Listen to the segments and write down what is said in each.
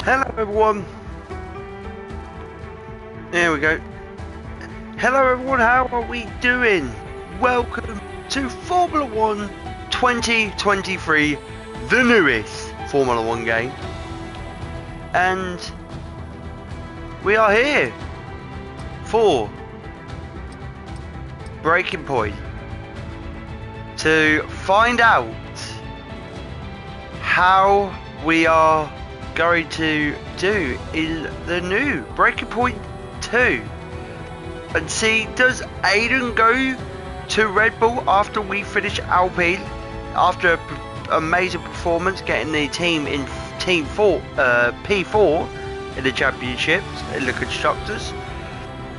Hello everyone. There we go. Hello everyone, how are we doing? Welcome to Formula 1 2023, the newest Formula 1 game. And we are here for Breaking Point to find out how we are going to do in the new Breaking Point 2 and see, does Aiden go to Red Bull after we finish Alpine after an amazing performance getting the team in P4 in the championships in the constructors,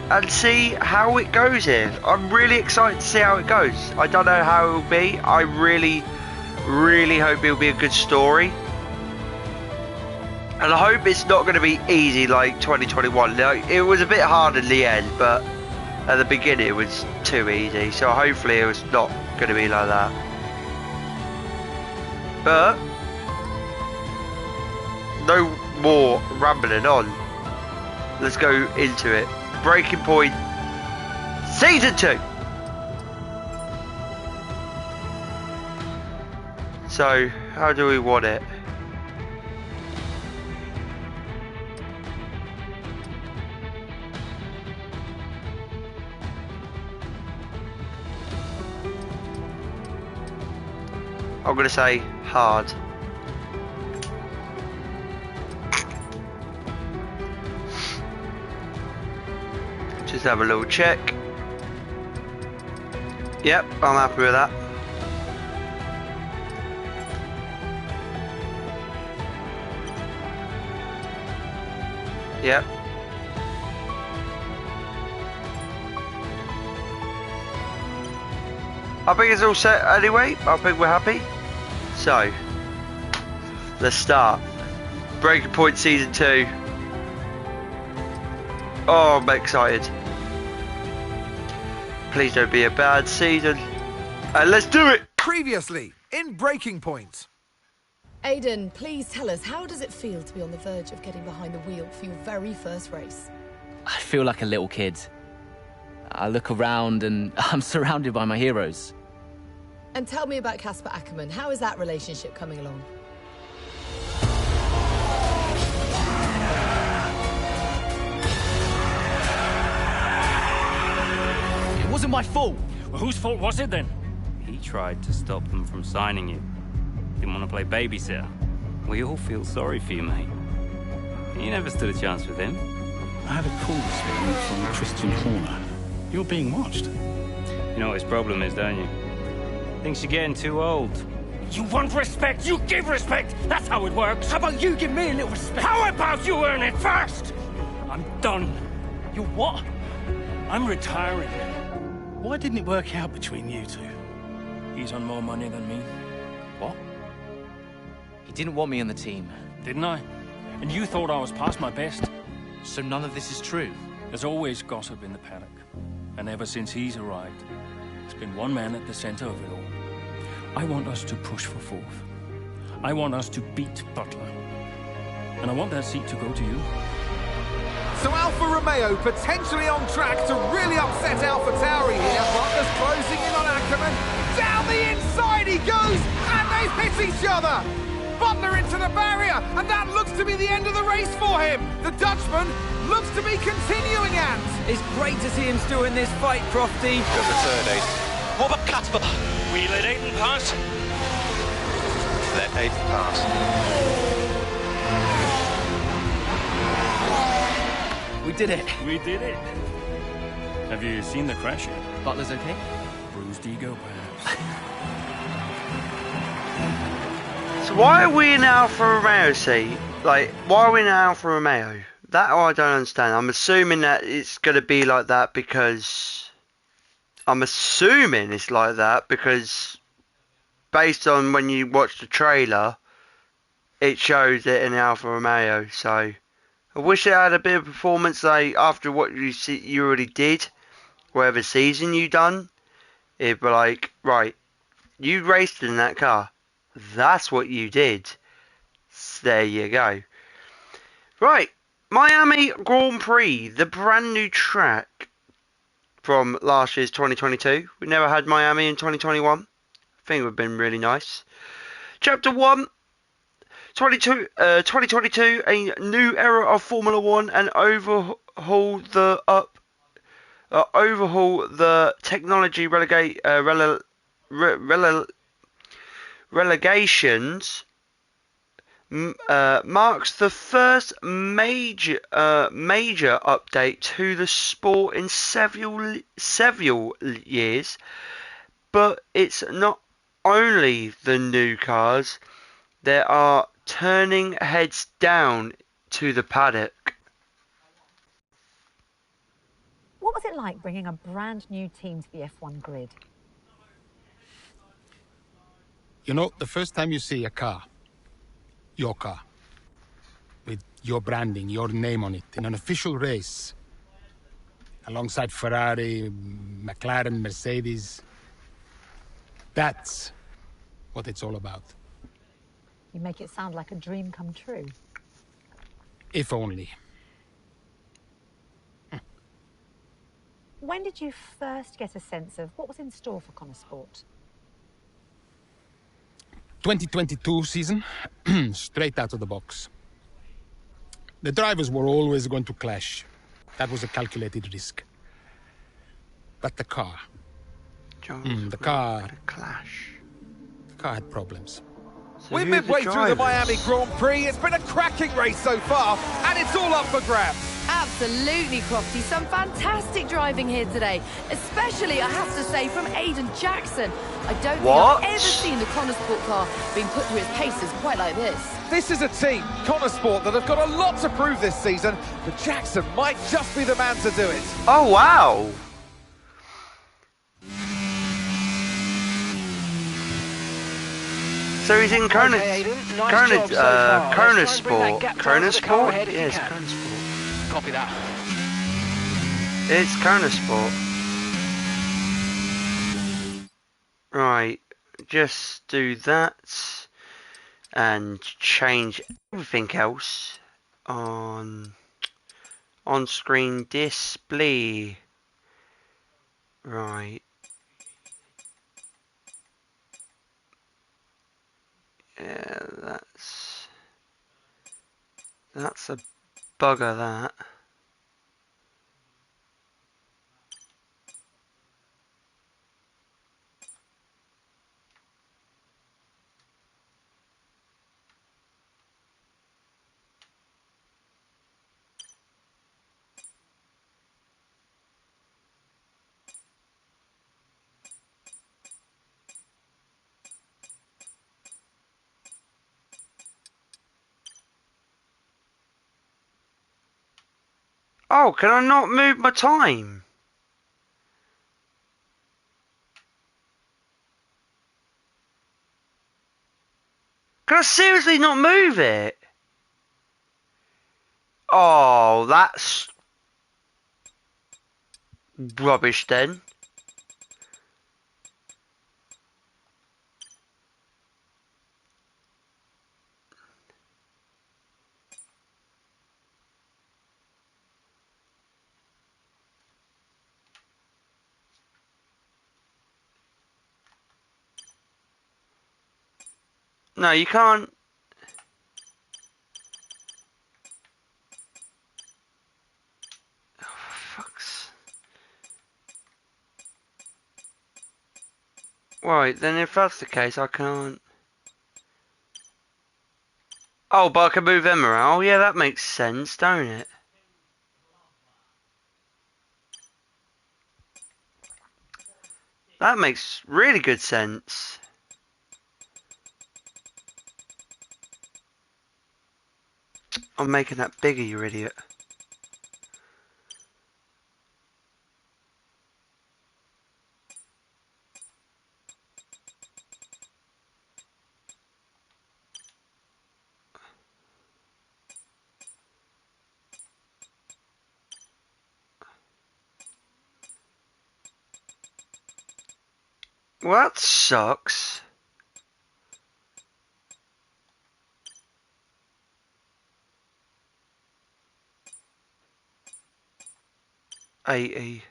and see how it goes here. I'm really excited to see how it goes. I don't know how it will be. I really hope it will be a good story. And I hope it's not going to be easy like 2021. Like, it was a bit hard in the end, but at the beginning it was too easy. So hopefully it was not going to be like that. But no more rambling on. Let's go into it. Breaking Point Season 2. So, how do we want it? I'm going to say hard. Just have a little check. Yep, I'm happy with that. Yep. I think it's all set anyway. I think we're happy. So, let's start. Breaking Point Season 2. Oh, I'm excited. Please don't be a bad season. And let's do it! Previously, in Breaking Point. Aiden, please tell us, how does it feel to be on the verge of getting behind the wheel for your very first race? I feel like a little kid. I look around and I'm surrounded by my heroes. And tell me about Casper Ackerman. How is that relationship coming along? It wasn't my fault. Well, whose fault was it then? He tried to stop them from signing you. Didn't want to play babysitter. We all feel sorry for you, mate. You never stood a chance with him. I had a call this morning from Christian Horner. You're being watched. You know what his problem is, don't you? Thinks you're getting too old. You want respect, you give respect! That's how it works! How about you give me a little respect? How about you earn it first? I'm done. You what? I'm retiring. Why didn't it work out between you two? He's on more money than me. What? He didn't want me on the team. Didn't I? And you thought I was past my best? So none of this is true? There's always gossip in the paddock. And ever since he's arrived, there's been one man at the center of it all. I want us to push for fourth. I want us to beat Butler. And I want that seat to go to you. So Alfa Romeo potentially on track to really upset AlphaTauri here. Butler's closing in on Ackerman. Down the inside he goes, and they've hit each other. Butler into the barrier, and that looks to be the end of the race for him. The Dutchman looks to be continuing, and it's great to see him still in this fight, Crofty. Good return, Aiden. What about Casper? We let Aiden pass. Let Aiden pass. We did it. We did it. Have you seen the crash yet? Butler's okay? Bruised ego, perhaps. So why are we in Alfa Romeo seat? Like, why are we in Alfa Romeo? That I don't understand. I'm assuming that it's going to be like that because... based on when you watch the trailer, it shows it in Alfa Romeo. So I wish it had a bit of performance like after what you already did, whatever season you done. It'd be like, right, you raced in that car. That's what you did. So there you go. Right, Miami Grand Prix, the brand new track from last year's 2022. We never had Miami in 2021. I think it would have been really nice. Chapter 1, 2022, a new era of Formula One, and overhaul the technology relegations. Marks the first major update to the sport in several years, but it's not only the new cars that are turning heads down to the paddock. What was it like bringing a brand new team to the F1 grid? You know, the first time you see a car, your car, with your branding, your name on it, in an official race, alongside Ferrari, McLaren, Mercedes, that's what it's all about. You make it sound like a dream come true. If only. When did you first get a sense of what was in store for Connor Sport? 2022 season, straight out of the box. The drivers were always going to clash. That was a calculated risk. But the car... the car had problems. So we're midway through the Miami Grand Prix. It's been a cracking race so far, and it's all up for grabs. Absolutely, Crofty. Some fantastic driving here today, especially, I have to say, from Aiden Jackson. I don't think I've ever seen the Connor Sport car being put through its paces quite like this. This is a team, Connor Sport, that have got a lot to prove this season, but Jackson might just be the man to do it. Oh, wow. So he's in Kona Sport. Kona Sport? Yes, Kona Sport. Copy that. It's Kona Sport. Right, just do that and change everything else on screen display. Right. Yeah, that's a bugger, that. Oh, can I not move my time? Can I seriously not move it? Oh, that's rubbish then. No, you can't. Oh, fucks. Right, then if that's the case, I can't. Oh, but I can move them around. Oh, yeah, that makes sense, don't it? That makes really good sense. I'm making that bigger, you idiot. Well, that sucks. 80.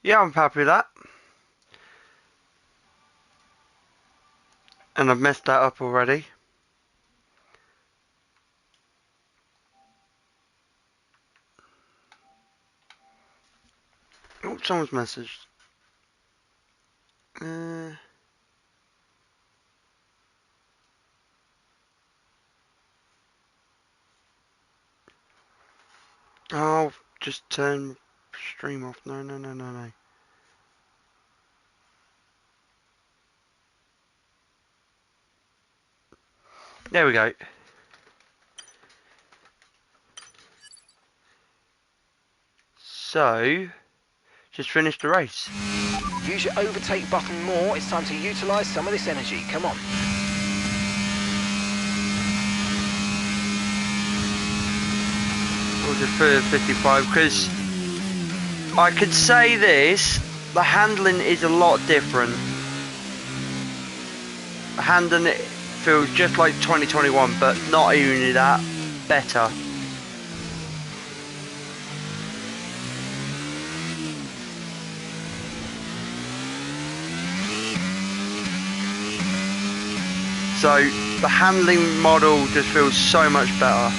Yeah, I'm happy with that. And I've messed that up already. Oh, someone's messaged. Oh, just turn stream off. No. There we go. So, just finished the race. Use your overtake button more. It's time to utilise some of this energy. Come on. We'll just put 55 because I could say this, the handling is a lot different. Handling it feels just like 2021, but not only that, better. So the handling model just feels so much better.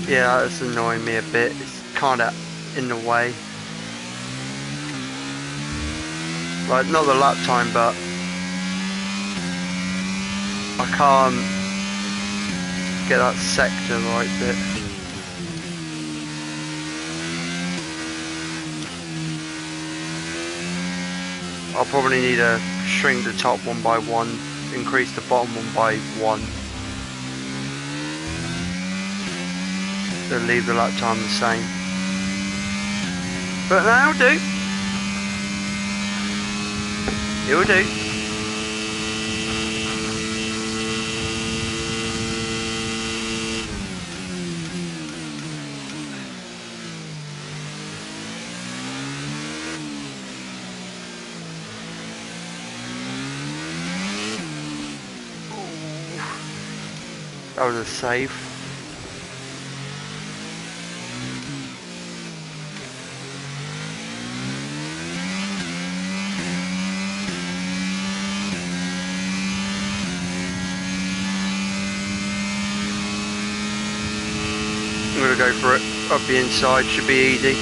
Yeah, that's annoying me a bit. It's kind of in the way. Like, not the lap time, but I can't get that sector right bit. I'll probably need to shrink the top 1 by 1, increase the bottom 1 by 1. To leave the lap time the same. But that'll do. It'll do. That was a save. I'm gonna go for it. Up the inside, should be easy.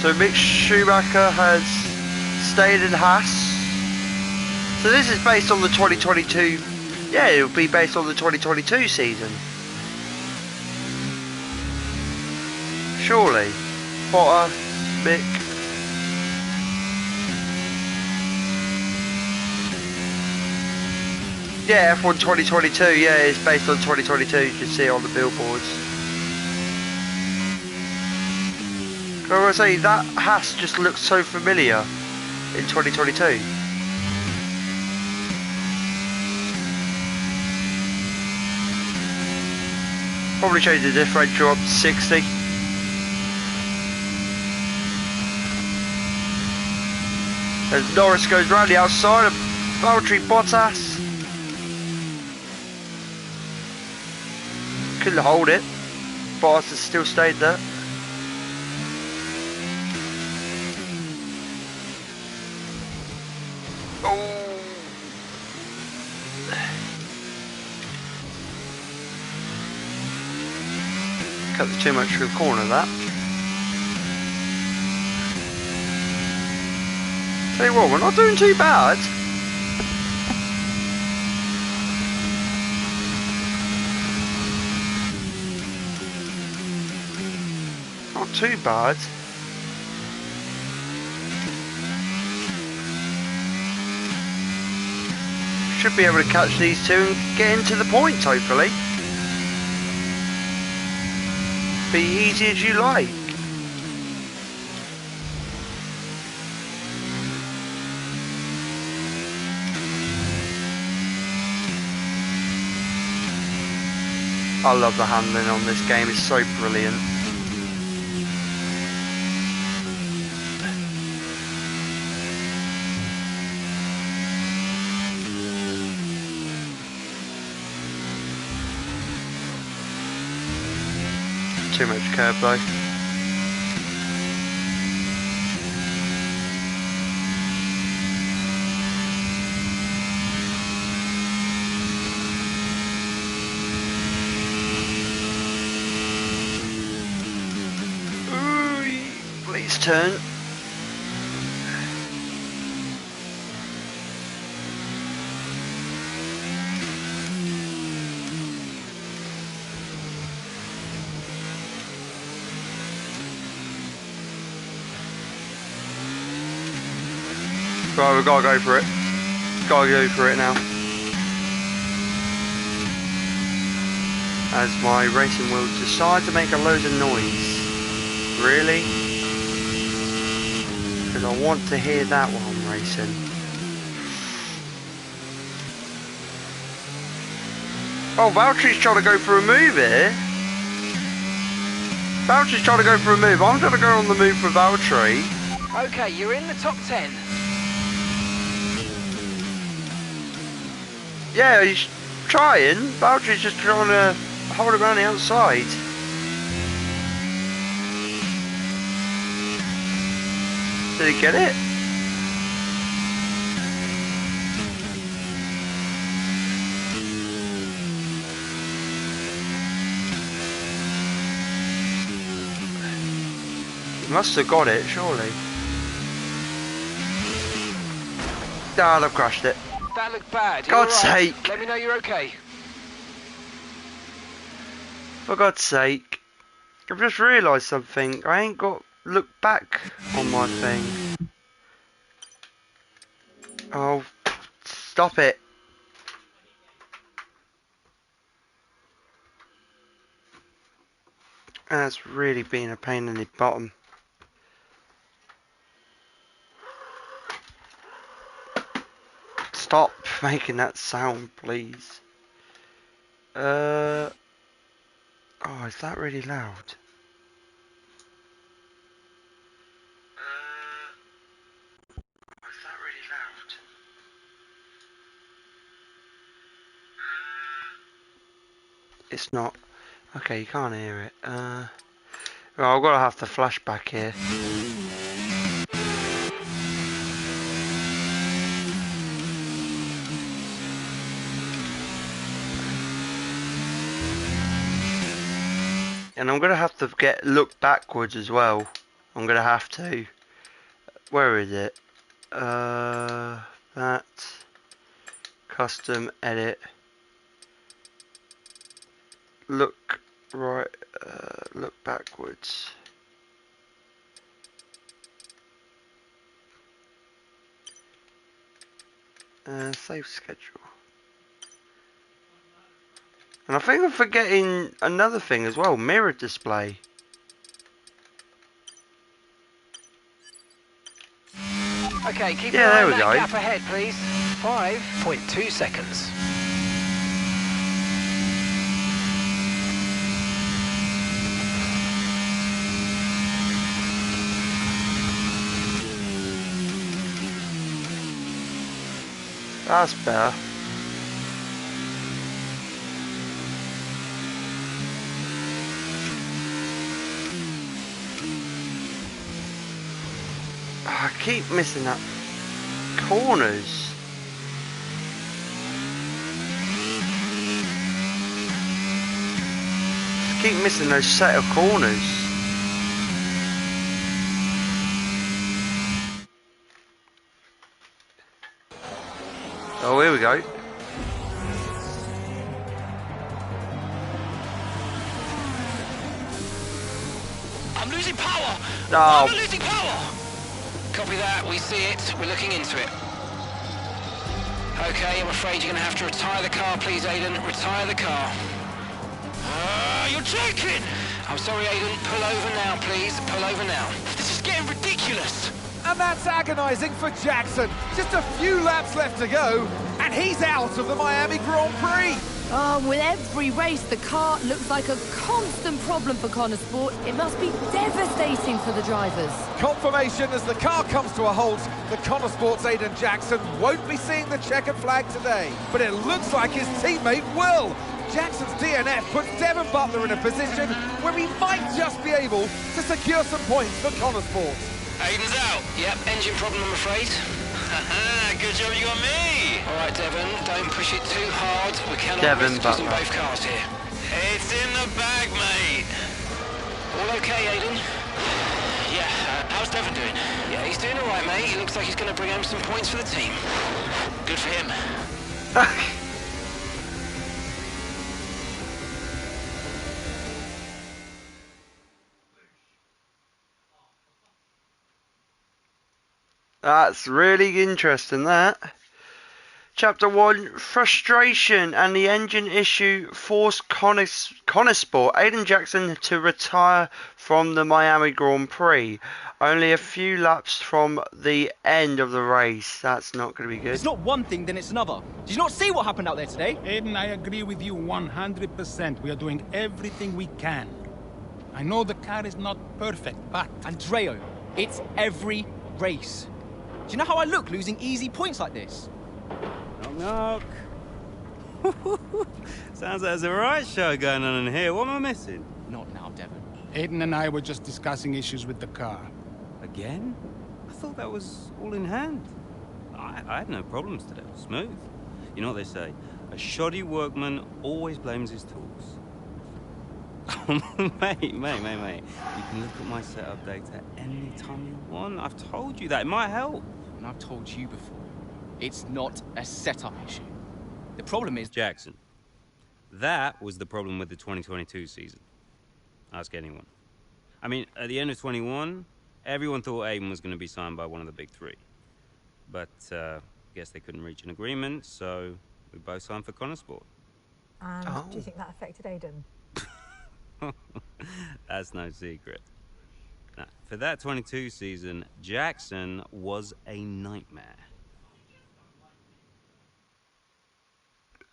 So Mick Schumacher has stayed in Haas. So this is based on the 2022. Yeah, it will be based on the 2022 season. Surely. Potter, Mick. Yeah, F1 2022. Yeah, it's based on 2022. You can see it on the billboards. I want to say that Haas just looks so familiar in 2022. Probably change the differential up to 60. As Norris goes round the outside of Valtteri Bottas. Couldn't hold it. Bottas has still stayed there. Cut too much through the corner of that. Tell you what, we're not doing too bad. Not too bad. Should be able to catch these two and get into the points, hopefully. Be easy as you like. I love the handling on this game, it's so brilliant. Too much curb though. Ooh, please turn. Right, we've got to go for it. Got to go for it now. As my racing wheels decide to make a load of noise. Really? Because I want to hear that while I'm racing. Oh, Valtteri's trying to go for a move here. Valtteri's trying to go for a move. I'm going to go on the move for Valtteri. Okay, you're in the top 10. Yeah, he's trying. Valtteri's just trying to hold him around the outside. Did he get it? He must have got it, surely. Ah, I've crashed it. That looked bad. God's right. sake. Let me know you're okay. For God's sake. I've just realised something. I ain't got look back on my thing. Oh, stop it. That's really been a pain in the bottom. Stop making that sound, please. Oh, is that really loud? Is that really loud? It's not. Okay, you can't hear it. Well, I've got to have the flashback here. And I'm going to have to look backwards as well. I'm gonna have to. Where is it? That. Custom edit. Look right. Look backwards. Save schedule. And I think I'm forgetting another thing as well. Mirror display. Okay, keep Yeah, an eye there on we that go. gap ahead, please. 5.2 seconds. That's better. I keep missing that corners. Keep missing those set of corners. Oh, here we go. I'm losing power! No. I'm losing power! Copy that, we see it, we're looking into it. Okay, I'm afraid you're going to have to retire the car, please, Aiden. Retire the car. You're joking! I'm sorry, Aiden. Pull over now, please. Pull over now. This is getting ridiculous. And that's agonising for Jackson. Just a few laps left to go, and he's out of the Miami Grand Prix. With every race, the car looks like a constant problem for Connor Sport. It must be devastating for the drivers. Confirmation as the car comes to a halt. The Connor Sports Aiden Jackson won't be seeing the checkered flag today, but it looks like his teammate will. Jackson's DNF puts Devon Butler in a position where he might just be able to secure some points for Connor Sports. Aiden's out. Yep, engine problem, I'm afraid. Good job you got me! All right, Devon, don't push it too hard. We cannot Devon risk losing Butler. both cars here. It's in the bag, mate! All okay, Aiden? Yeah, how's Devon doing? Yeah, he's doing all right, mate. He looks like he's going to bring home some points for the team. Good for him. That's really interesting, that. Chapter 1, Frustration and the engine issue forced Connor Sport Aiden Jackson to retire from the Miami Grand Prix. Only a few laps from the end of the race. That's not going to be good. It's not one thing, then it's another. Did you not see what happened out there today? Aiden, I agree with you 100%. We are doing everything we can. I know the car is not perfect, but... Andreo, it's every race. Do you know how I look losing easy points like this? Knock, knock. Sounds like there's a right show going on in here. What am I missing? Not now, Devon. Aiden and I were just discussing issues with the car. Again? I thought that was all in hand. I had no problems today. Smooth. You know what they say? A shoddy workman always blames his tools. mate. You can look at my setup data any time you want. I've told you that. It might help. And I've told you before. It's not a setup issue. The problem is... Jackson. That was the problem with the 2022 season. Ask anyone. I mean, at the end of 21, everyone thought Aiden was going to be signed by one of the big three. But, guess they couldn't reach an agreement, so we both signed for Connor Sport. And do you think that affected Aiden? That's no secret. Now, for that 22 season, Jackson was a nightmare.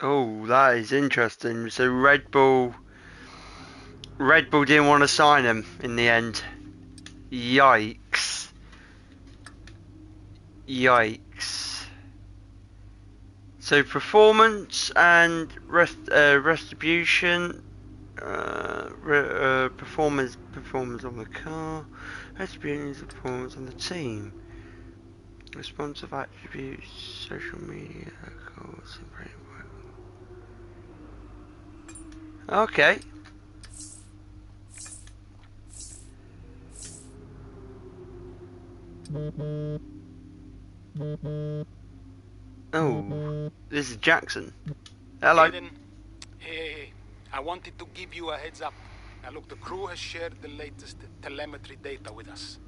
Oh, that is interesting. So Red Bull didn't want to sign him in the end. Yikes. So performance and retribution. Performance on the car. Retribution performance on the team. Responsive attributes. Social media. Goals and framework. Okay. Oh, this is Jackson. Hello. Aiden, hey, I wanted to give you a heads up. Now look, the crew has shared the latest telemetry data with us.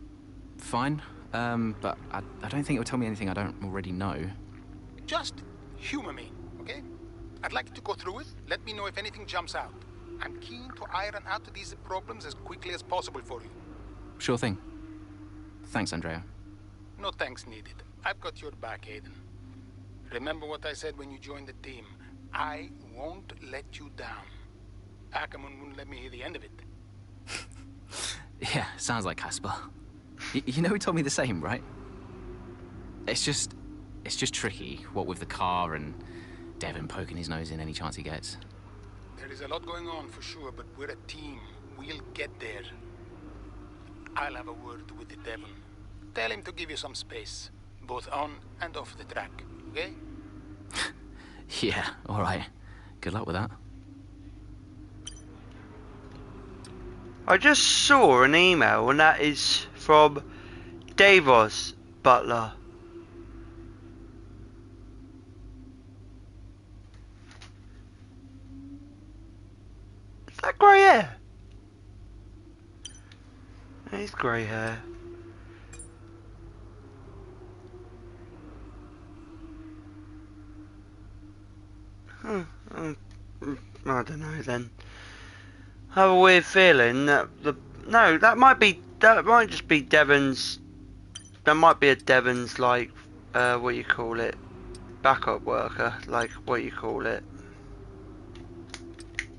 Fine, but I don't think it will tell me anything I don't already know. Just humor me, okay? I'd like you to go through it. Let me know if anything jumps out. I'm keen to iron out these problems as quickly as possible for you. Sure thing. Thanks, Andrea. No thanks needed. I've got your back, Aiden. Remember what I said when you joined the team. I won't let you down. Ackerman wouldn't let me hear the end of it. Yeah, sounds like Casper. You know he told me the same, right? It's just tricky, what with the car and Devon poking his nose in any chance he gets. There is a lot going on for sure, but we're a team. We'll get there. I'll have a word with the Devon. Tell him to give you some space, both on and off the track, okay? Yeah, all right. Good luck with that. I just saw an email, and that is from Davos Butler. Is that grey hair? It's grey hair. I don't know then. I have a weird feeling that that might just be Devon's. That might be a Devon's, like, what you call it, backup worker, like, what you call it,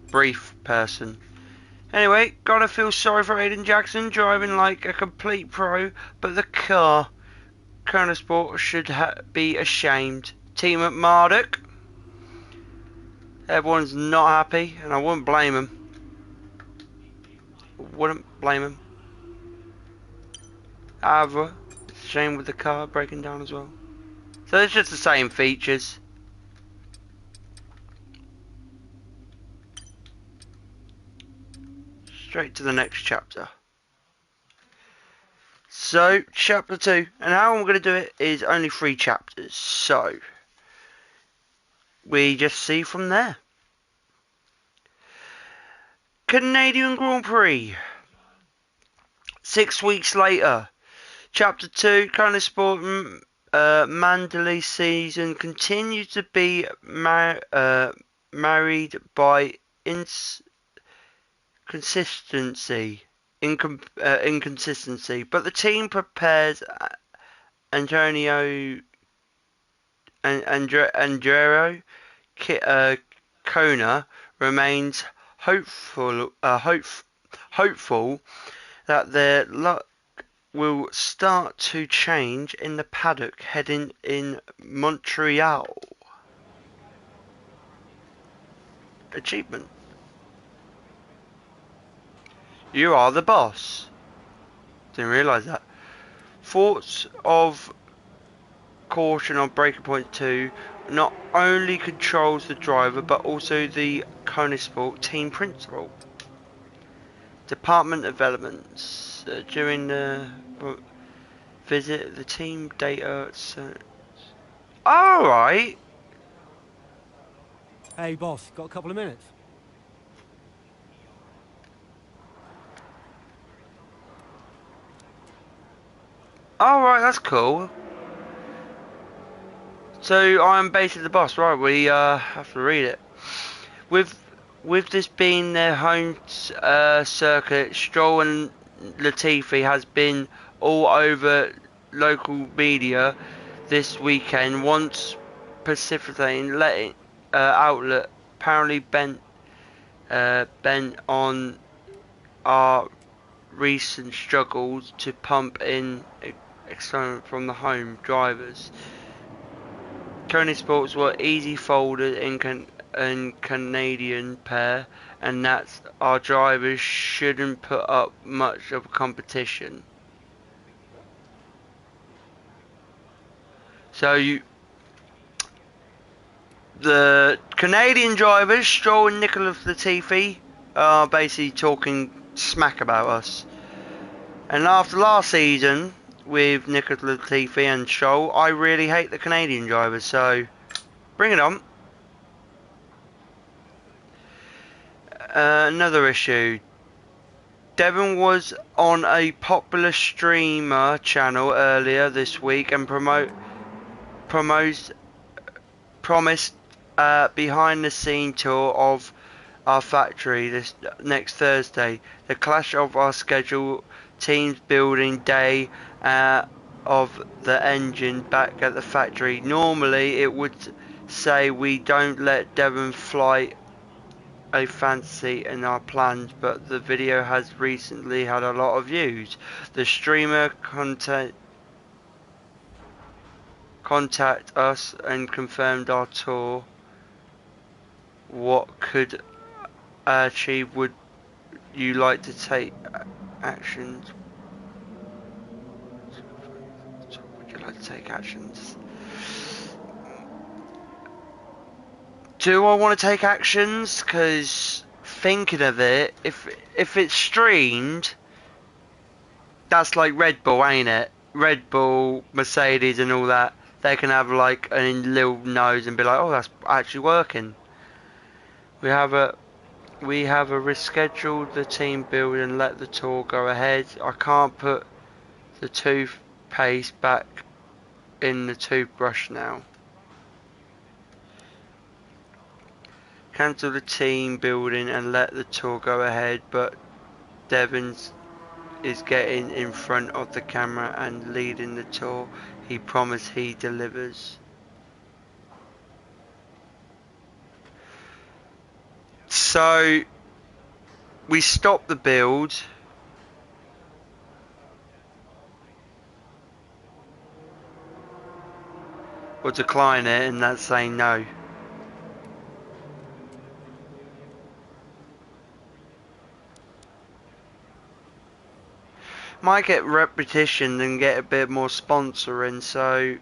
brief person. Anyway, gotta feel sorry for Aiden Jackson driving like a complete pro, but the car, Kona Sport, should be ashamed. Team at Marduk. Everyone's not happy, and I wouldn't blame him. Wouldn't blame him. However, it's a shame with the car breaking down as well. So it's just the same features. Straight to the next chapter. So, chapter 2. And how I'm going to do it is only 3 chapters. So, we just see from there. Canadian Grand Prix. 6 weeks later. Chapter 2, Kona Sport Mandalay season continues to be married by inconsistency, but the team prepares Andrero Kona remains hopeful that their luck will start to change in the paddock heading in Montreal. Achievement. You are the boss. Didn't realise that. Thoughts of caution on Breaking Point 2 not only controls the driver but also the Kona Sport team principal. Department of Elements. During the visit, the team data. Alright. Hey boss, got a couple of minutes? Alright, that's cool. So I'm basically the boss, right? We have to read it. With this being their home circuit, Stroll and Latifi has been all over local media this weekend. Once precipitating letting outlet apparently bent on our recent struggles to pump in excitement from the home drivers. Kona Sports were easy folded in Canadian pair, and that our drivers shouldn't put up much of a competition. So the Canadian drivers, Stroll and Nicholas Latifi, are basically talking smack about us. And after last season, with Nicholas Latifi and Scholl. I really hate the Canadian drivers, so bring it on. Another issue. Devon was on a popular streamer channel earlier this week and promised behind the scene tour of our factory this next Thursday. The clash of our schedule, teams building day of the engine back at the factory. Normally it would say we don't let Devon fly a fancy in our plans, but the video has recently had a lot of views. The streamer contact us and confirmed our tour. What could achieve? Would you like to take actions? Would you like to take actions? Do I want to take actions? Because thinking of it, if it's streamed, that's like Red Bull, ain't it? Red Bull, Mercedes and all that. They can have like a little nose and be like, oh, that's actually working. We have rescheduled the team build and let the tour go ahead. I can't put the toothpaste back in the toothbrush now. Cancel the team building and let the tour go ahead, but Devon is getting in front of the camera and leading the tour. He promised he delivers. So we stop the build. Or decline it, and that's saying no. Might get repetition and get a bit more sponsoring, so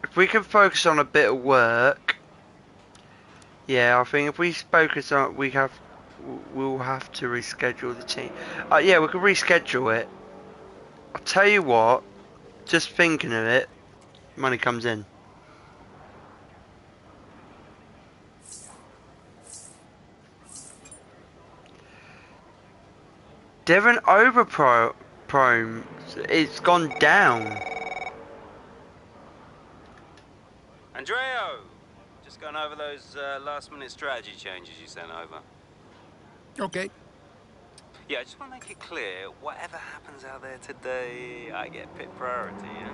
if we can focus on a bit of work, yeah, I think if we focus on, we'll have to reschedule the team. Yeah, we can reschedule it. I'll tell you what, just thinking of it, money comes in. Devon Overprome, it's gone down. Andreo, just going over those last-minute strategy changes you sent over. Okay. Yeah, I just want to make it clear, whatever happens out there today, I get pit priority, yeah?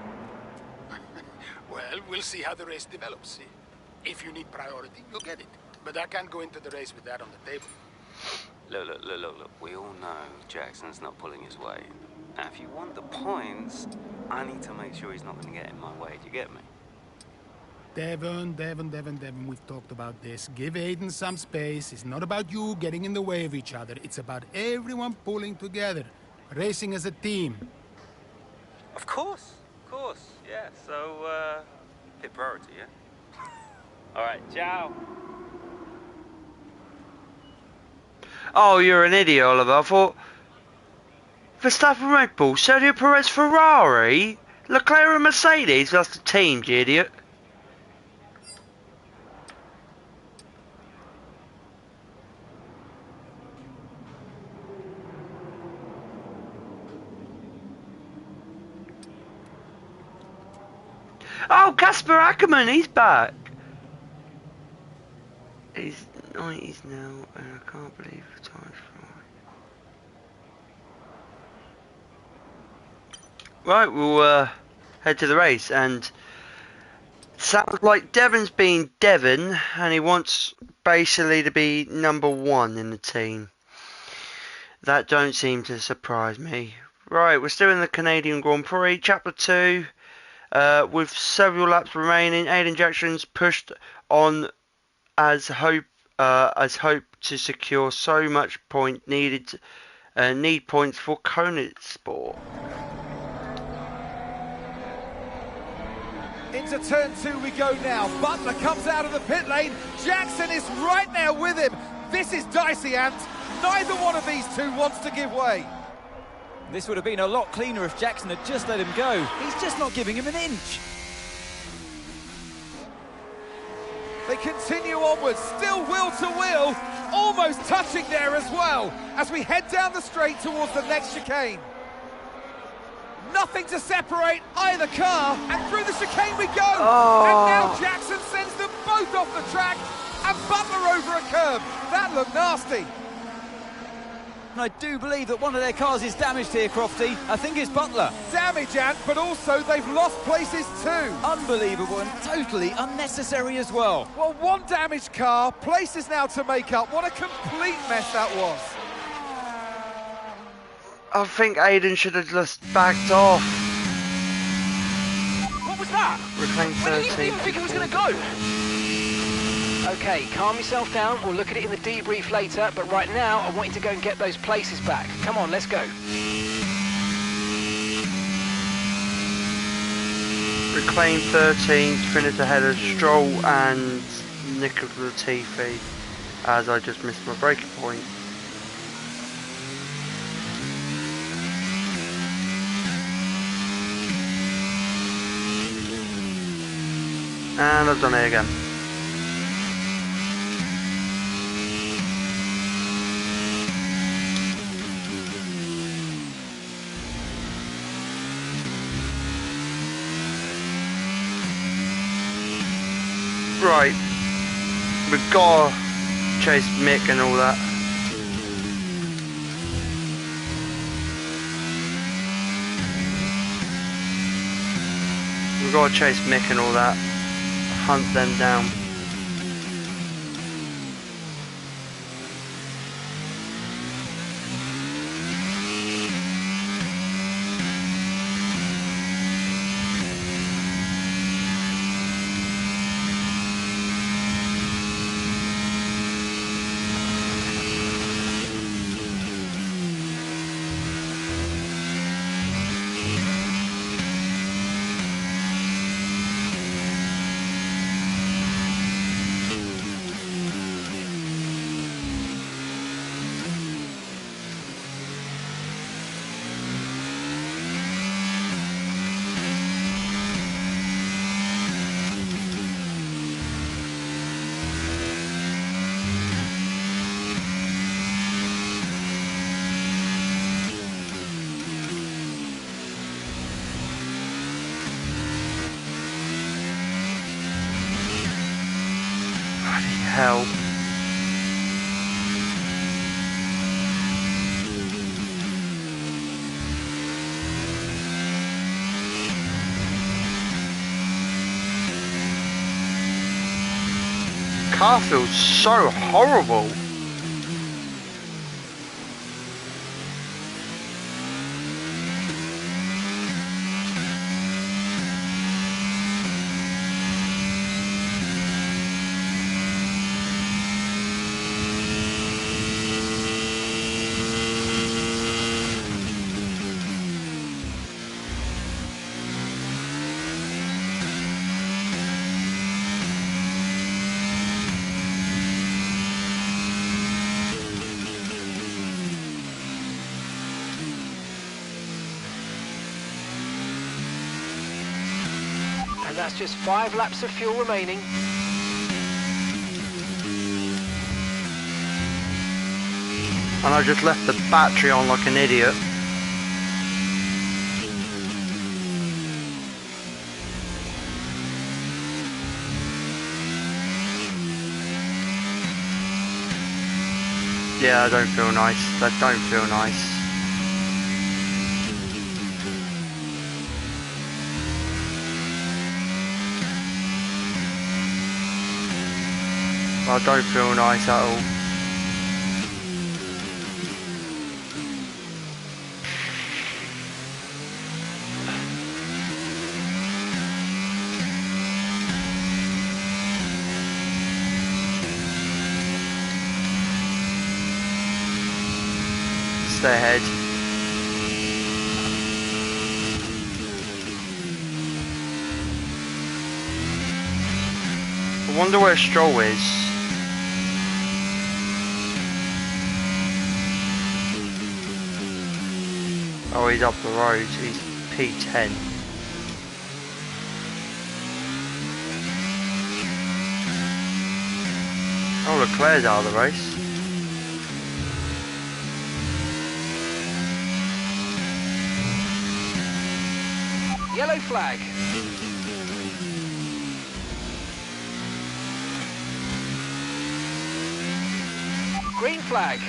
Well, we'll see how the race develops. If you need priority, you'll get it. But I can't go into the race with that on the table. Look. We all know Jackson's not pulling his weight. Now, if you want the points, I need to make sure he's not going to get in my way. Do you get me? Devon, we've talked about this. Give Aiden some space. It's not about you getting in the way of each other. It's about everyone pulling together, racing as a team. Of course. Yeah, so, pit priority, yeah? All right, ciao. Oh, you're an idiot, Oliver. I thought Verstappen Red Bull, Sergio Perez Ferrari, Leclerc and Mercedes. That's the team, you idiot. Oh, Casper Ackerman, he's back. He's 90s now, and I can't believe the time's Right, we'll head to the race, and sounds like Devon's being Devon, and he wants basically to be #1 in the team. That don't seem to surprise me. Right, we're still in the Canadian Grand Prix, Chapter 2, with several laps remaining. Aiden Jackson's pushed on as hope to secure so much point needed. Need points for Koenigsegg. Into turn 2 we go now. Butler comes out of the pit lane. Jackson is right there with him. This is dicey, Ant. Neither one of these two wants to give way. This would have been a lot cleaner if Jackson had just let him go. He's just not giving him an inch. They continue onwards, still wheel to wheel, almost touching there as well, as we head down the straight towards the next chicane. Nothing to separate either car, and through the chicane we go! Oh. And now Jackson sends them both off the track, and Butler over a curb. That looked nasty. And I do believe that one of their cars is damaged here, Crofty. I think it's Butler. Damage, Ant, but also they've lost places too. Unbelievable and totally unnecessary as well. Well, one damaged car, places now to make up. What a complete mess that was. I think Aiden should have just backed off. What was that? Reclaim Where did you 13. even think it was going to go? Okay, calm yourself down. We'll look at it in the debrief later, but right now I want you to go and get those places back. Come on, let's go. Reclaim 13, finish ahead of Stroll and Nicholas Latifi, as I just missed my breaking point. And I've done it again. Right, we've got to chase Mick and all that. We've got to chase Mick and all that. Hunt them down. Hell. Car feels so horrible. And that's just 5 laps of fuel remaining. And I just left the battery on like an idiot. Yeah, I don't feel nice. That don't feel nice. I don't feel nice at all. Stay ahead. I wonder where Stroll is. Oh, he's up the road. He's P10. Oh, Leclerc's out of the race. Yellow flag. Green flag.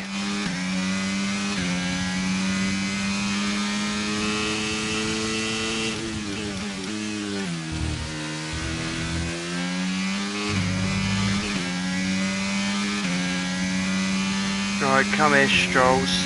Right, come here, Strolls.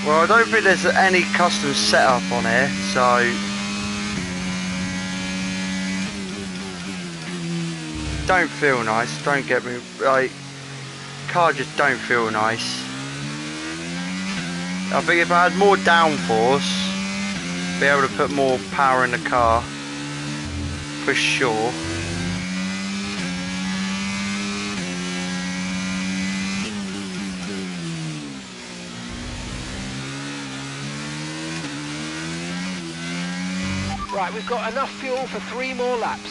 Well, I don't think there's any custom setup on here, so don't feel nice. Don't get me like, car just don't feel nice. I think if I had more downforce, be able to put more power in the car for sure. Right, we've got enough fuel for 3 more laps.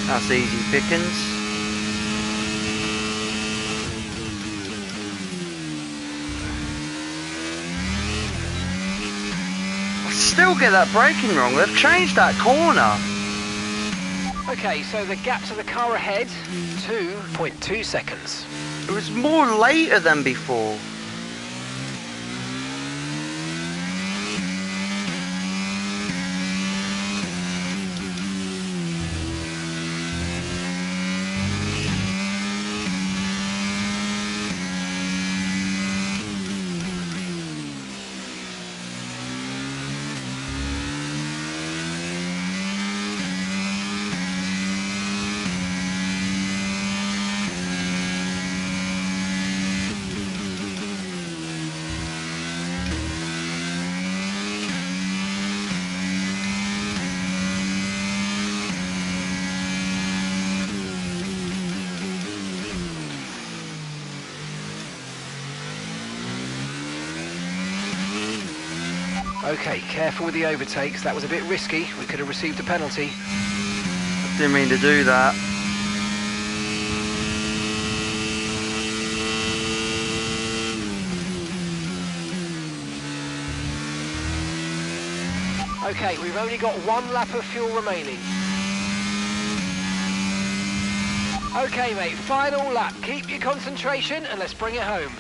That's easy pickings. I still get that braking wrong. They've changed that corner. Okay, so the gap to the car ahead, 2.2 seconds. It was more later than before. Okay, careful with the overtakes. That was a bit risky. We could have received a penalty. Didn't mean to do that. Okay, we've only got 1 lap of fuel remaining. Okay, mate, final lap. Keep your concentration and let's bring it home.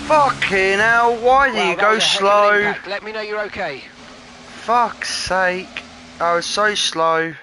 Fucking hell, why do you go slow? Let me know you're okay. Fuck's sake. I was so slow.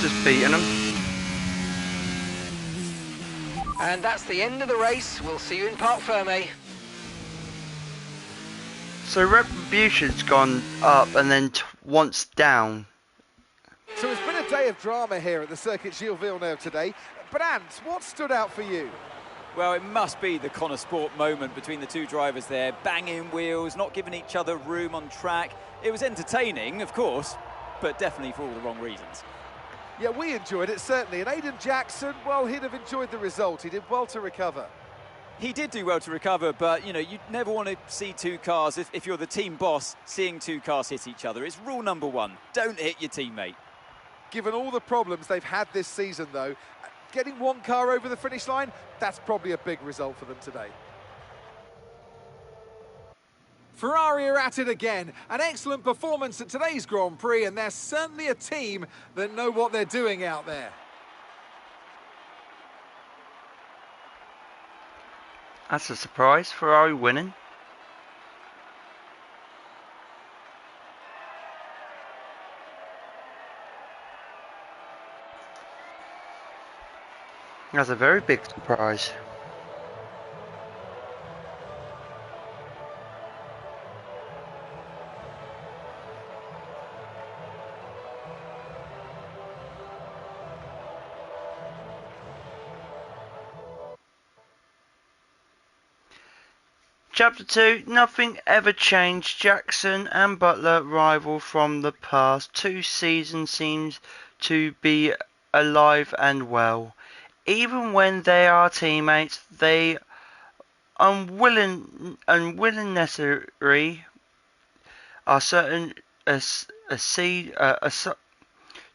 just beaten them. And that's the end of the race. We'll see you in Parc Fermé. So Retribution's gone up and then once down. So it's been a day of drama here at the Circuit Gilles Villeneuve today. But Ant, what stood out for you? Well, it must be the Connor Sport moment between the two drivers there. Banging wheels, not giving each other room on track. It was entertaining, of course, but definitely for all the wrong reasons. Yeah, we enjoyed it, certainly. And Aiden Jackson, well, he'd have enjoyed the result. He did well to recover. He did do well to recover, but, you know, you never want to see two cars, if you're the team boss, seeing two cars hit each other. It's rule number one. Don't hit your teammate. Given all the problems they've had this season, though, getting one car over the finish line, that's probably a big result for them today. Ferrari are at it again. An excellent performance at today's Grand Prix, and they're certainly a team that know what they're doing out there. That's a surprise. Ferrari winning. That's a very big surprise. Chapter 2, nothing ever changed. Jackson and Butler rival from the past. 2 seasons seems to be alive and well. Even when they are teammates, they unnecessary are certain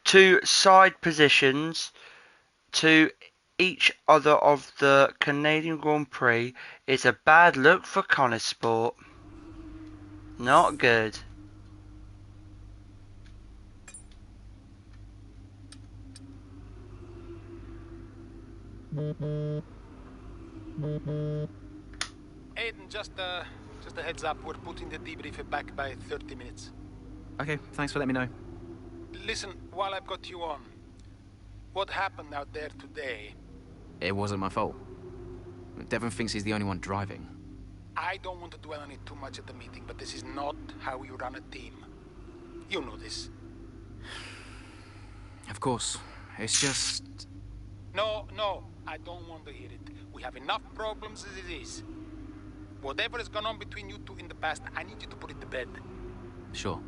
to side positions to each other of the Canadian Grand Prix is a bad look for Connor Sport. Not good. Aiden, just a heads up. We're putting the debrief back by 30 minutes. Okay, thanks for letting me know. Listen, while I've got you on, what happened out there today? It wasn't my fault. Devon thinks he's the only one driving. I don't want to dwell on it too much at the meeting, but this is not how we run a team. You know this. Of course. It's just... No, I don't want to hear it. We have enough problems as it is. Whatever has gone on between you two in the past, I need you to put it to bed. Sure.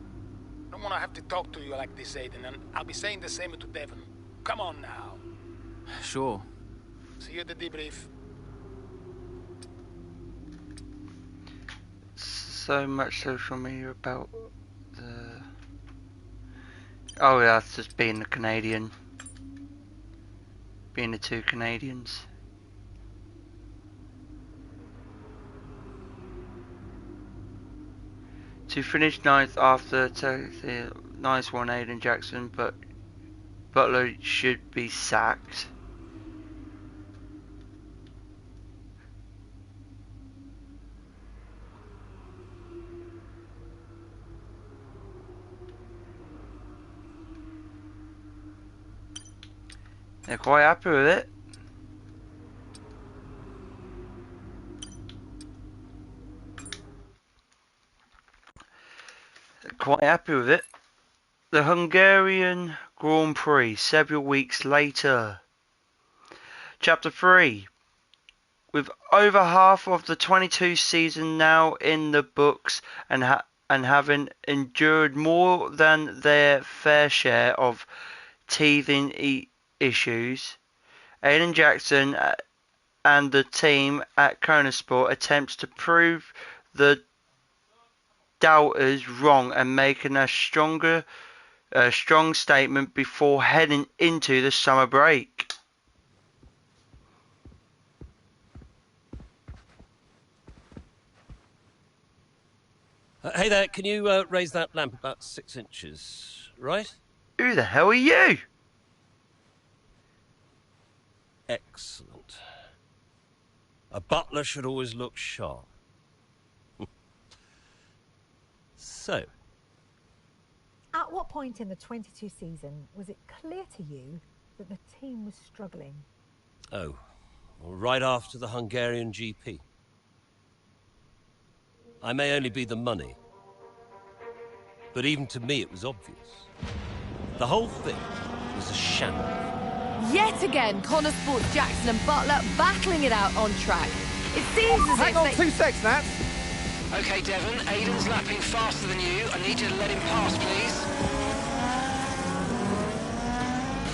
I don't want to have to talk to you like this, Aiden, and I'll be saying the same to Devon. Come on now. Sure. See you at the debrief. So much social media about the... Oh yeah, it's just being the Canadian. Being the 2 Canadians. To finish 9th after the nice one, Aiden Jackson, but Butler should be sacked. They're quite happy with it. Quite happy with it. The Hungarian Grand Prix several weeks later. Chapter 3. With over half of the 22 season now in the books and having endured more than their fair share of teething issues, Aiden Jackson and the team at Kona Sport attempts to prove the doubters wrong and making a strong statement before heading into the summer break. Hey there, can you raise that lamp about 6 inches, right? Who the hell are you? Excellent. A butler should always look sharp. So. At what point in the 22 season was it clear to you that the team was struggling? Oh, well, right after the Hungarian GP. I may only be the money, but even to me it was obvious. The whole thing was a shambles. Yet again, Connor Sports Jackson and Butler battling it out on track. It seems as Hang if on 2 seconds, Nats. Okay, Devon, Aiden's lapping faster than you. I need you to let him pass, please.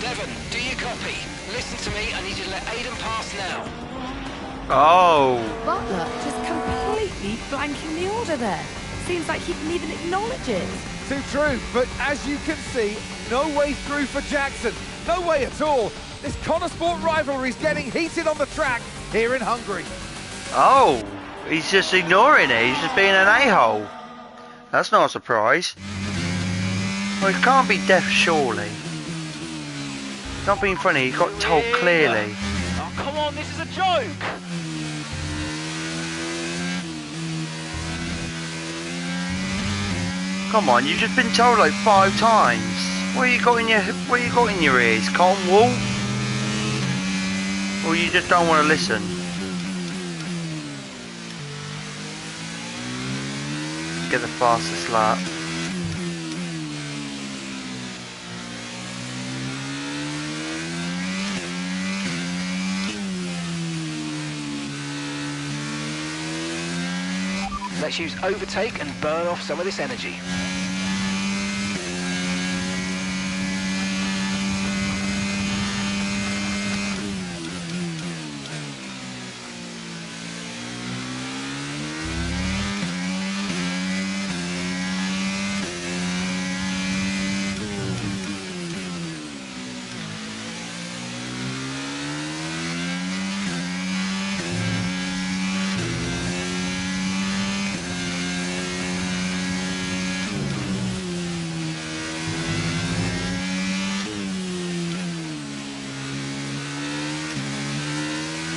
Devon, do you copy? Listen to me, I need you to let Aiden pass now. Oh. Butler just completely blanking the order there. Seems like he didn't even acknowledge it. Too true, but as you can see, no way through for Jackson. No way at all. This Connor Sport rivalry is getting heated on the track here in Hungary. Oh, he's just ignoring it. He's just being an a-hole. That's not a surprise. Well, he can't be deaf, surely. Not being funny, he got told clearly. Oh, come on, this is a joke. Come on, you've just been told like 5 times. What you got in your ears? Cotton wool? Or you just don't want to listen? Get the fastest lap. Let's use overtake and burn off some of this energy.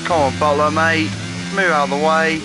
Come on, Butler, mate. Move out of the way.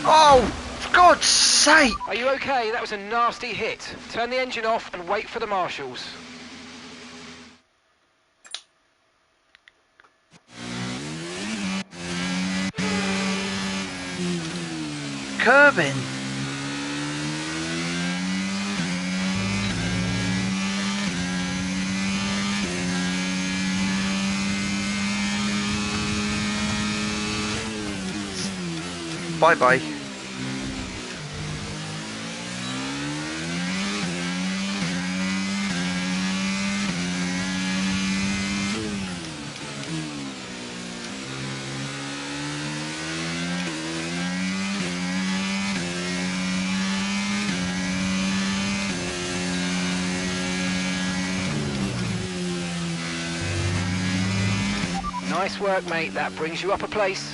Oh, for God's sake! Are you okay? That was a nasty hit. Turn the engine off and wait for the marshals. Curbing. Bye-bye. Nice work, mate. That brings you up a place.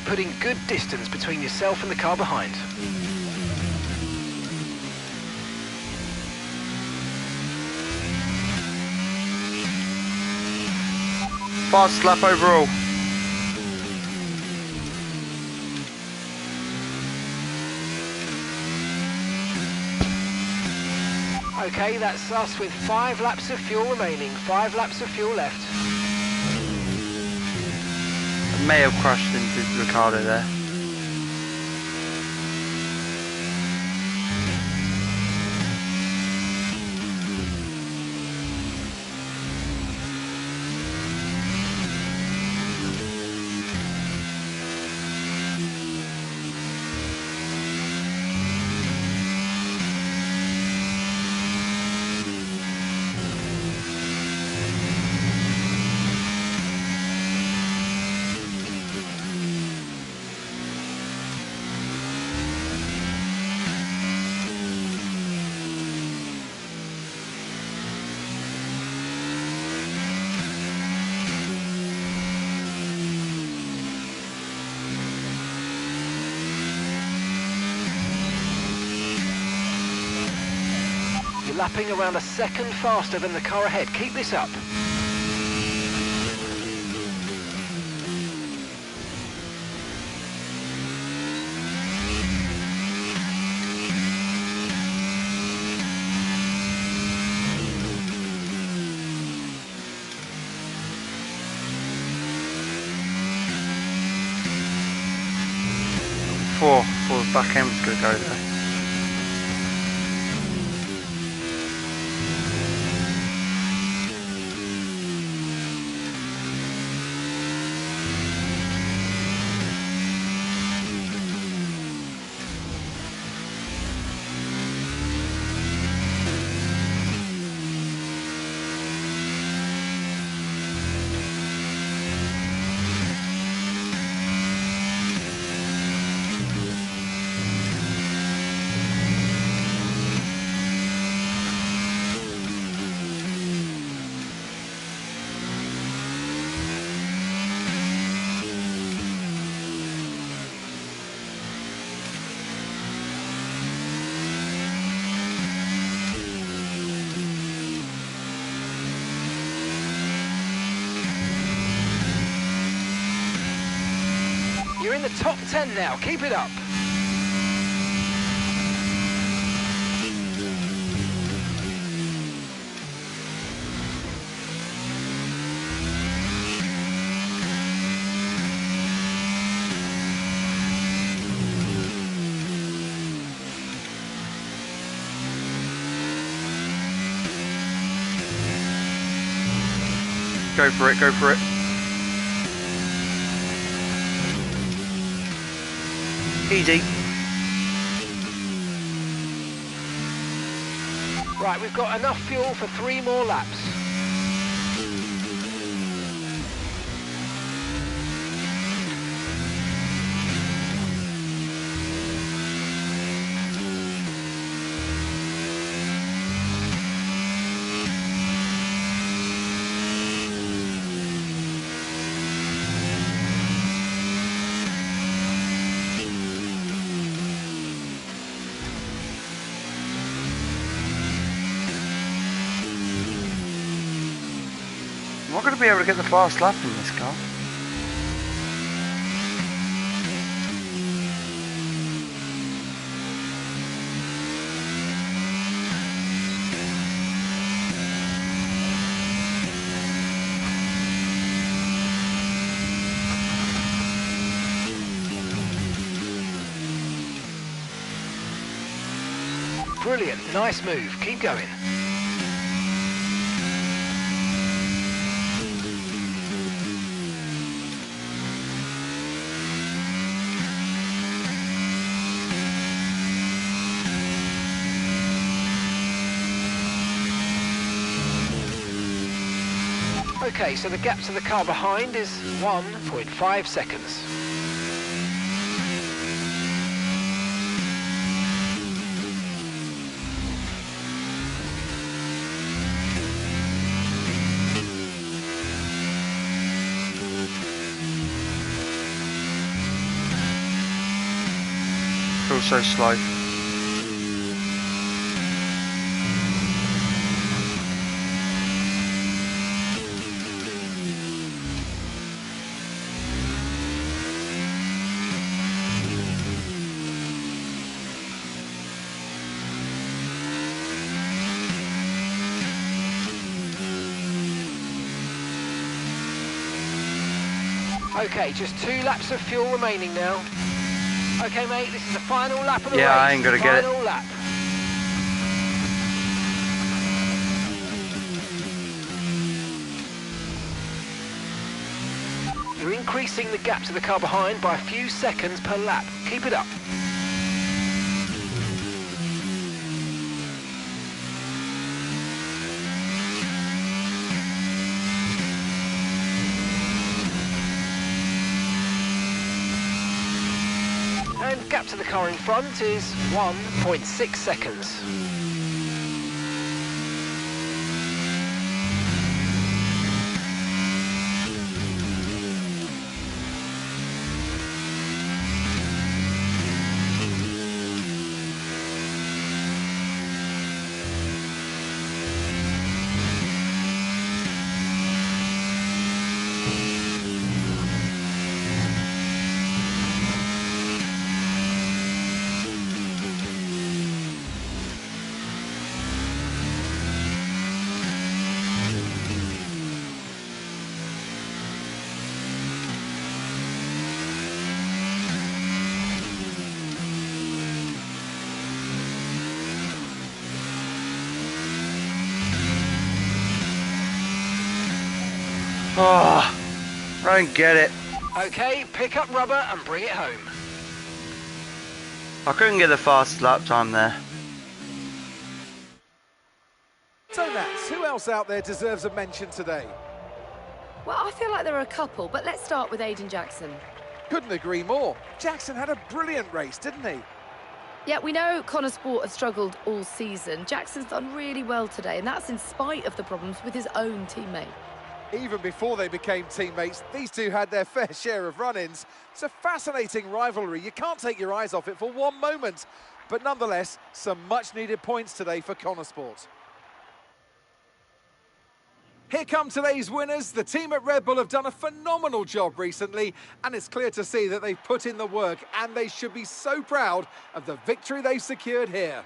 Putting good distance between yourself and the car behind. Fast lap overall. Okay, that's us with 5 laps of fuel remaining. 5 laps of fuel left. May have crashed into Ricardo there. You're lapping around a second faster than the car ahead. Keep this up. Four the back end was going to go there. You're in the top 10 now. Keep it up. Go for it, go for it. Easy. Right, we've got enough fuel for 3 more laps. I'm not going to be able to get the fast lap in this car. Brilliant, nice move. Keep going. Okay, so the gap to the car behind is 1.5 seconds. Feels so slow. Okay, just 2 laps of fuel remaining now. Okay, mate, this is the final lap of the race. Yeah, I ain't gonna get it. Final lap. You're increasing the gap to the car behind by a few seconds per lap. Keep it up. And gap to the car in front is 1.6 seconds. Oh, I don't get it. Okay, pick up rubber and bring it home. I couldn't get the fastest lap time there. So Nats, who else out there deserves a mention today? Well, I feel like there are a couple, but let's start with Aiden Jackson. Couldn't agree more. Jackson had a brilliant race, didn't he? Yeah, we know Connor Sport has struggled all season. Jackson's done really well today, and that's in spite of the problems with his own teammate. Even before they became teammates, these two had their fair share of run-ins. It's a fascinating rivalry. You can't take your eyes off it for one moment. But nonetheless, some much-needed points today for Connor Sport. Here come today's winners. The team at Red Bull have done a phenomenal job recently, and it's clear to see that they've put in the work, and they should be so proud of the victory they've secured here.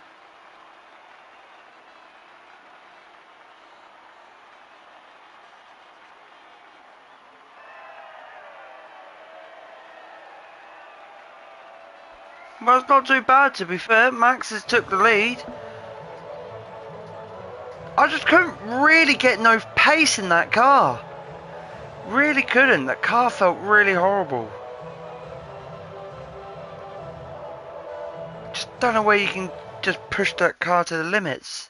Well, it's not too bad, to be fair. Max has took the lead. I just couldn't really get no pace in that car. Really couldn't. That car felt really horrible. Just don't know where you can just push that car to the limits.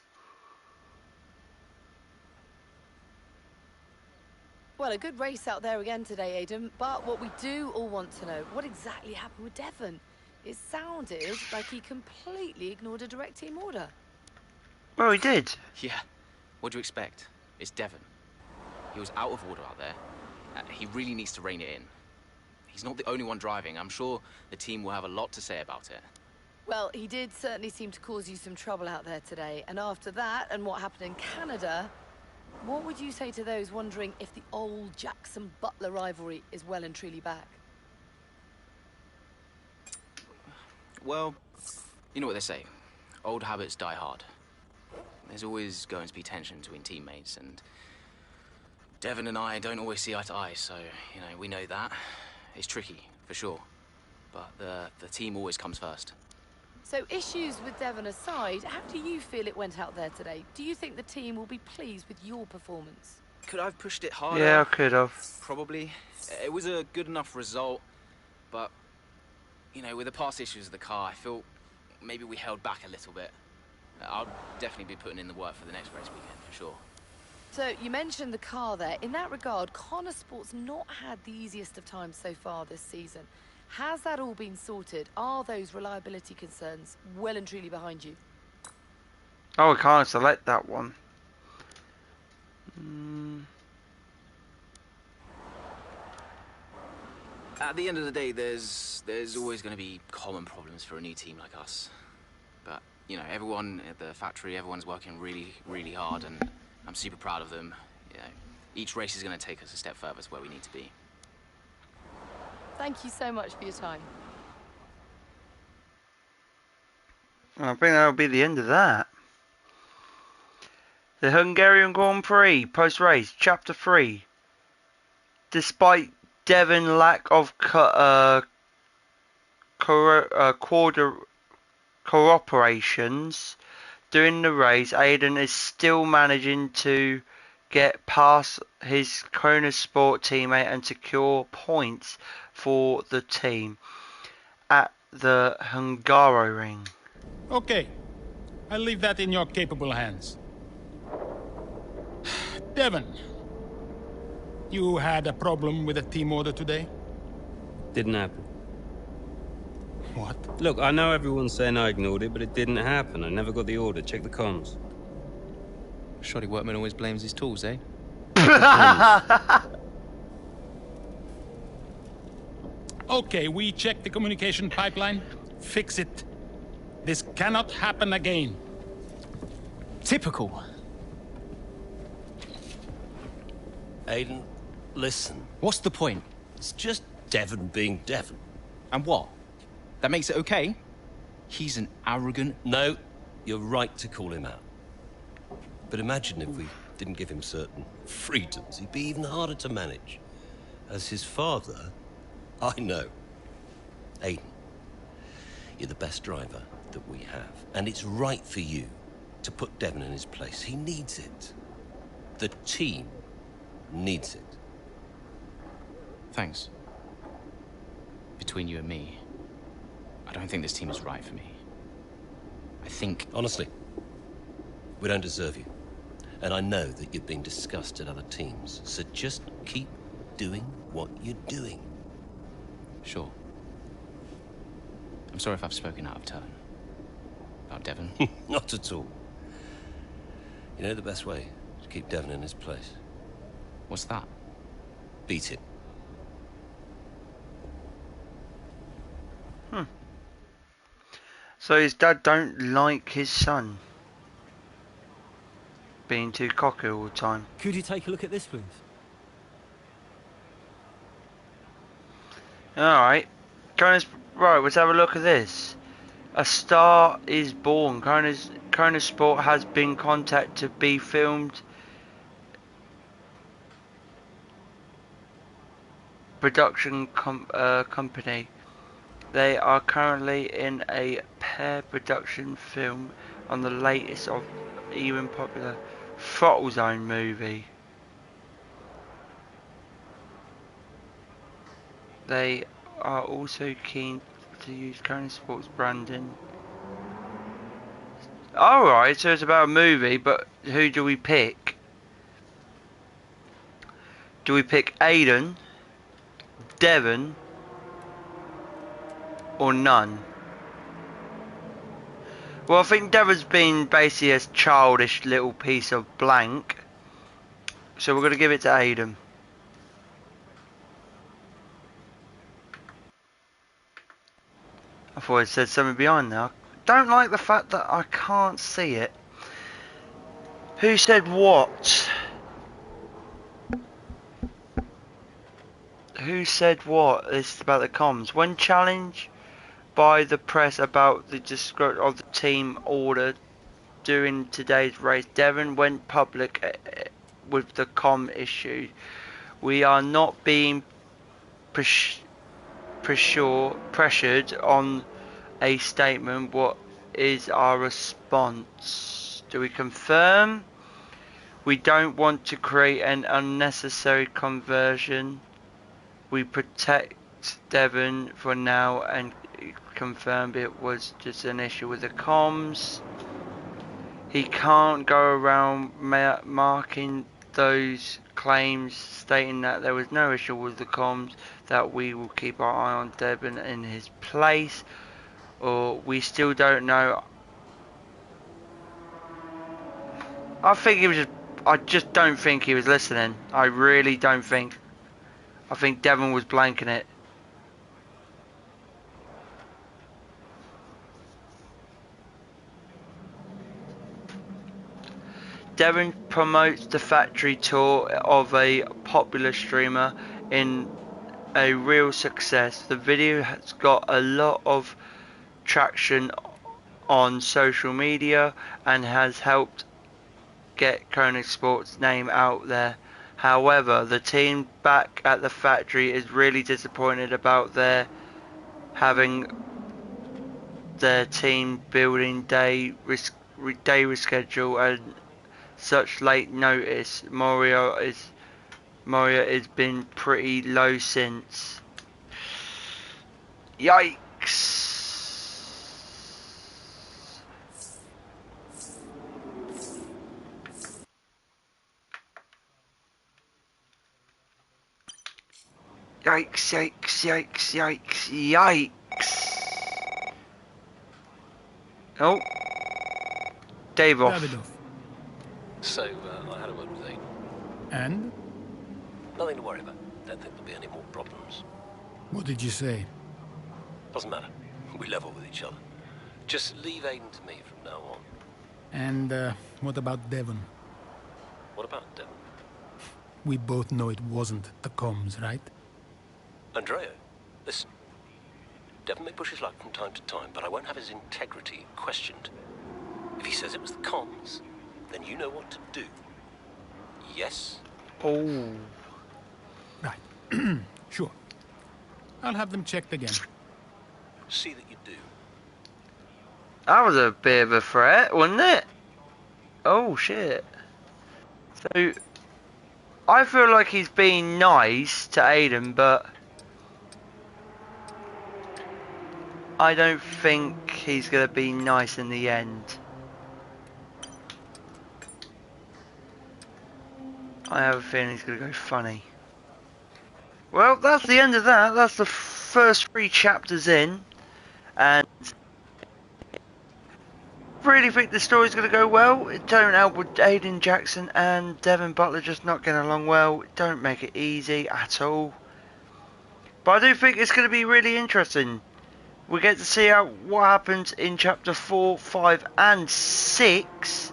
Well, a good race out there again today, Aidan. But what we do all want to know, what exactly happened with Devon? It sounded like he completely ignored a direct team order. Well, he did. Yeah. What do you expect? It's Devon. He was out of order out there. He really needs to rein it in. He's not the only one driving. I'm sure the team will have a lot to say about it. Well, he did certainly seem to cause you some trouble out there today. And after that, and what happened in Canada, what would you say to those wondering if the old Jackson-Butler rivalry is well and truly back? Well, you know what they say. Old habits die hard. There's always going to be tension between teammates, and Devon and I don't always see eye to eye, so, you know, we know that. It's tricky, for sure. But the team always comes first. So, issues with Devon aside, how do you feel it went out there today? Do you think the team will be pleased with your performance? Could I have pushed it harder? Yeah, I could have. Probably. It was a good enough result, but, you know, with the past issues of the car, I feel maybe we held back a little bit. I'll definitely be putting in the work for the next race weekend, for sure. So, you mentioned the car there. In that regard, Connor Sport's not had the easiest of times so far this season. Has that all been sorted? Are those reliability concerns well and truly behind you? Oh, I can't select that one. At the end of the day, there's always going to be common problems for a new team like us. But, you know, everyone at the factory, everyone's working really, really hard, and I'm super proud of them. You know, each race is going to take us a step further to where we need to be. Thank you so much for your time. I think that'll be the end of that. The Hungarian Grand Prix post-race, Chapter 3. Despite Devon lack of cooperations during the race, Aiden is still managing to get past his Kona Sport teammate and secure points for the team at the Hungaroring. Okay, I'll leave that in your capable hands. Devon, you had a problem with a team order today? Didn't happen. What? Look, I know everyone's saying I ignored it, but it didn't happen. I never got the order. Check the comms. Shoddy workman always blames his tools, eh? Okay, we checked the communication pipeline. Fix it. This cannot happen again. Typical. Aiden, listen. What's the point? It's just Devon being Devon. And what? That makes it okay? He's an arrogant... No, you're right to call him out. But imagine if we didn't give him certain freedoms. He'd be even harder to manage. As his father, I know. Aiden, you're the best driver that we have. And it's right for you to put Devon in his place. He needs it. The team needs it. Thanks. Between you and me, I don't think this team is right for me. I think... Honestly, we don't deserve you. And I know that you're being discussed at other teams. So just keep doing what you're doing. Sure. I'm sorry if I've spoken out of turn. About Devon. Not at all. You know the best way to keep Devon in his place? What's that? Beat him. So his dad don't like his son being too cocky all the time. Could you take a look at this, please? Alright. Right, let's have a look at this. A star is born. Kona Sport has been contacted to be filmed production company. They are currently in a pair production film on the latest of even popular Throttle Zone movie. They are also keen to use Kona Sports branding. Alright, so it's about a movie, but who do we pick? Do we pick Aiden, Devon, or none? Well, I think Devon's been basically a childish little piece of blank, so we're going to give it to Aiden. I thought it said something behind there. I don't like the fact that I can't see it. Who said what? Who said what? This is about the comms. When challenged by the press about the description of the team order during today's race, Devon went public with the comm issue. We are not being pressured on a statement. What is our response? Do we confirm? We don't want to create an unnecessary conversion. We protect Devon for now and confirmed it was just an issue with the comms. He can't go around marking those claims stating that there was no issue with the comms, that we will keep our eye on Devon in his place, or we still don't know. I just don't think he was listening. I really don't think. I think Devon was blanking it. Devon promotes the factory tour of a popular streamer in a real success. The video has got a lot of traction on social media and has helped get Kona Sports' name out there. However, the team back at the factory is really disappointed about having their team building day reschedule and such late notice. Moria has been pretty low since. Yikes! Yikes, yikes, yikes, yikes, yikes. Oh. Davidoff. So, I had a word with Aiden. And? Nothing to worry about. Don't think there'll be any more problems. What did you say? Doesn't matter. We level with each other. Just leave Aiden to me from now on. And, what about Devon? What about Devon? We both know it wasn't the comms, right? Andrea, listen. Devon may push his luck from time to time, but I won't have his integrity questioned. If he says it was the comms, then you know what to do. Yes? Oh. Right. Sure. I'll have them checked again. See that you do. That was a bit of a threat, wasn't it? Oh, shit. So, I feel like he's being nice to Aiden, but I don't think he's going to be nice in the end. I have a feeling he's going to go funny. Well, that's the end of that. That's the first 3 chapters in. And I really think the story's going to go well. It don't help with Aiden Jackson and Devon Butler just not getting along well. It don't make it easy at all. But I do think it's going to be really interesting. We get to see what happens in chapter 4, 5 and 6.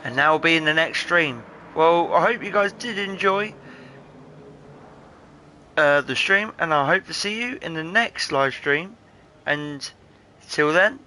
And that will be in the next stream. Well, I hope you guys did enjoy the stream. And I hope to see you in the next live stream. And till then,